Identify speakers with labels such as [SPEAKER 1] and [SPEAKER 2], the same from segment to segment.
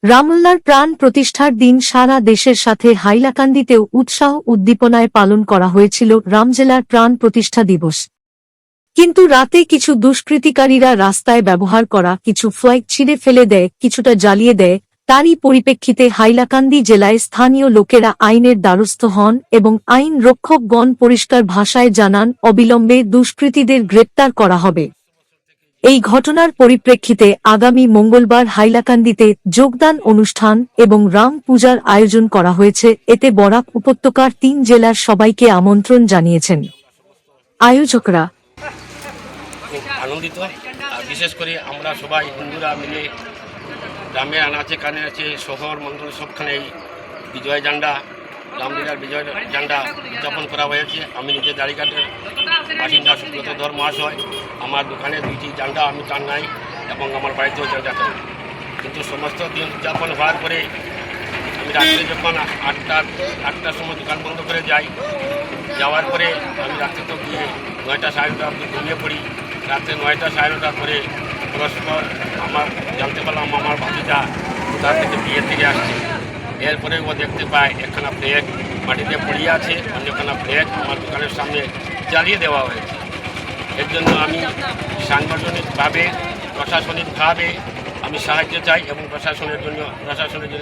[SPEAKER 1] রামলার প্রাণ প্রতিষ্ঠার দিন সারা দেশের সাথে হাইলাকান্দিতেও উৎসাহ উদ্দীপনায় পালন করা হয়েছিল রামজেলার প্রাণ প্রতিষ্ঠা দিবস। কিন্তু রাতে কিছু দুষ্কৃতিকারীরা রাস্তায় ব্যবহার করা কিছু ফ্ল্যাগ ছিঁড়ে ফেলে দেয়, কিছুটা জ্বালিয়ে দেয়। তারই পরিপ্রেক্ষিতে হাইলাকান্দি জেলায় স্থানীয় লোকেরা আইনের দ্বারস্থ হন এবং আইন রক্ষকগণ পরিষ্কার ভাষায় জানান, অবিলম্বে দুষ্কৃতীদের গ্রেপ্তার করা হবে। এই ঘটনার পরিপ্রেক্ষিতে আগামী মঙ্গলবার হাইলাকান্দিতে যোগদান অনুষ্ঠান এবং রাম পূজার আয়োজন করা হয়েছে। এতে বরাক উপত্যকার ৩ জেলার সবাইকে আমন্ত্রণ জানিয়েছেন আয়োজকরা।
[SPEAKER 2] খুব আনন্দিত, আর বিশেষ করে আমরা সবাই হিন্দুরা মিলে গ্রামে আনাচে কানে আছে, শহর মন্ডল সবখানে এই বিজয় ঝান্ডা, রামলীলার বিজয় ঝান্ডা উদযাপন করা হয়েছে। আমি নিজে দাড়িঘাটের বাসিন্দা সুব্রতধর মহাশয়, আমার দোকানে 2টি ঝান্ডা আমি টাঙ্গাই এবং আমার বাড়িতেও ঝান্ডা টাঙ্গাই। কিন্তু সমস্ত দিন উদযাপন হওয়ার পরে আমি রাত্রে যখন আটটার সময় দোকান বন্ধ করে যাই, যাওয়ার পরে আমি রাত্রে তো গিয়ে 9টা সাড়ে 9টা অবধি ঘুমিয়ে পড়ি। রাত্রে 9টা সাড়ে 9টা করে পরস্পর আমার জানতে পারলাম আমার ভাতিজা কোথা থেকে বিয়ে থেকে আসছে। এরপরে ও দেখতে পায় একখানা ফ্ল্যাগ মাটিতে পড়িয়ে আছে, অন্যখানা ফ্ল্যাগ আমার দোকানের সামনে জ্বালিয়ে দেওয়া হয়েছে। এর জন্য আমি সাংগঠনিকভাবে প্রশাসনিকভাবে আমি সাহায্য চাই এবং প্রশাসনের জন্য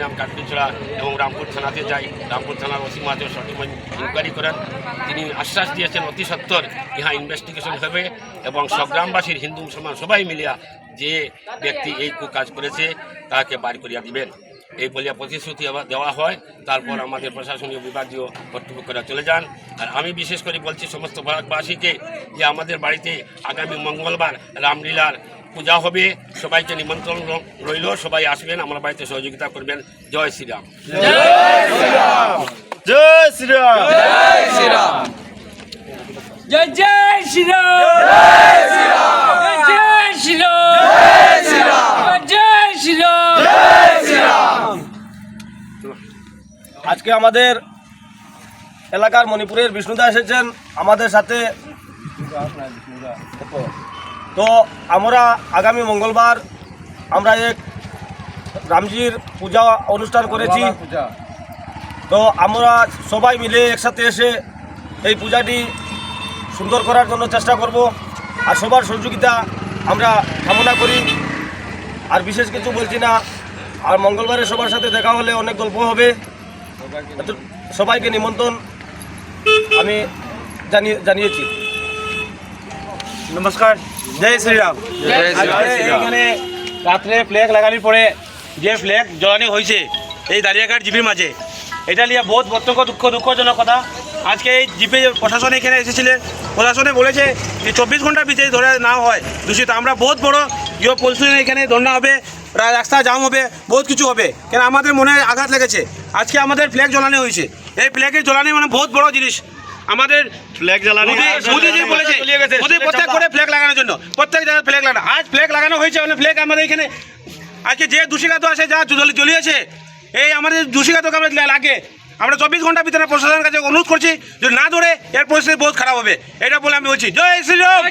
[SPEAKER 2] আমি কাঠবিছড়া এবং রামপুর থানাতে যাই। রামপুর থানার ওসি মহাশয় সঠিক ইনকোয়ারি করেন। তিনি আশ্বাস দিয়েছেন অতি সত্বর ইহা ইনভেস্টিগেশন হবে এবং সগ্রামবাসীর হিন্দু মুসলমান সবাই মিলিয়া যে ব্যক্তি এই কাজ করেছে তাকে বার করিয়া দিবেন, এই বলিয়া প্রতিশ্রুতি দেওয়া হয়। তারপর আমাদের প্রশাসনীয় বিভাগীয় কর্তৃপক্ষরা চলে যান। আর আমি বিশেষ করে বলছি সমস্ত ভারতবাসীকে যে আমাদের বাড়িতে আগামী মঙ্গলবার রামলীলার পূজা হবে, সবাইকে নিমন্ত্রণ রইল, সবাই আসবেন, আমার বাড়িতে সহযোগিতা করবেন। জয় শ্রীরাম।
[SPEAKER 3] জয় শ্রীরাম।
[SPEAKER 4] জয় শ্রীরাম।
[SPEAKER 5] জয় জয় শ্রীরাম।
[SPEAKER 4] জয় শ্রীরাম।
[SPEAKER 5] জয় শ্রীরাম।
[SPEAKER 4] জয় শ্রীরাম।
[SPEAKER 5] জয় শ্রীরাম।
[SPEAKER 4] জয় শ্রীরাম।
[SPEAKER 3] আজকে আমাদের এলাকার মণিপুরের বিষ্ণুদা এসেছেন আমাদের সাথে। তো আমরা আগামী মঙ্গলবার আমরা এক রামজির পূজা অনুষ্ঠান করেছি। তো আমরা সবাই মিলে একসাথে এসে এই পূজাটি সুন্দর করার জন্য চেষ্টা করব, আর সবার সহযোগিতা আমরা কামনা করি। আর বিশেষ কিছু বলছি না, আর মঙ্গলবারে সবার সাথে দেখা হলে অনেক গল্প হবে। সবাইকে নিমন্ত্রণ আমি জানিয়েছি।
[SPEAKER 6] নমস্কার, জয় শ্রীরাম। এখানে রাত্রে ফ্ল্যাগ লাগানোর পরে যে ফ্ল্যাগ জ্বালানো হয়েছে এই দাঁড়িয়াঘাট জিপির মাঝে, এটা নিয়ে বহুত প্রত্যক্ষ দুঃখজনক কথা। আজকে এই জিপে প্রশাসন এখানে এসেছিলেন, প্রশাসনে বলেছে যে 24 ঘন্টার ভিতরে ধরে না হয় দূষিত। আমরা বহুত বড় যে পরিস্থিতি এখানে ধর্ণা হবে, রাস্তা জাম হবে, বহুত কিছু হবে, কেন আমাদের মনে আঘাত লেগেছে। আজকে আমাদের ফ্ল্যাগ জ্বালানো হয়েছে, এই ফ্ল্যাগের জ্বালানো মানে বহুত বড় জিনিস। আমাদের ফ্ল্যাগ জ্বালানো মোদিজি বলেছে মোদি প্রত্যেক করে ফ্ল্যাগ লাগানোর জন্য, প্রত্যেক জায়গায় ফ্ল্যাগ লাগানো। আজ ফ্ল্যাগ লাগানো হয়েছে, মানে ফ্ল্যাগ আমাদের এখানে আজকে যে দূষিকাত আছে যা জ্বলিয়েছে, এই আমাদের দূষিকাতকে আমরা লাগে। আমরা 24 ঘন্টার ভিতরে প্রশাসনের কাছে অনুরোধ করছি, যদি না ধরে এর পরিস্থিতি বহুত খারাপ হবে। এটা বলে আমি বলছি জয় শ্রীরাম।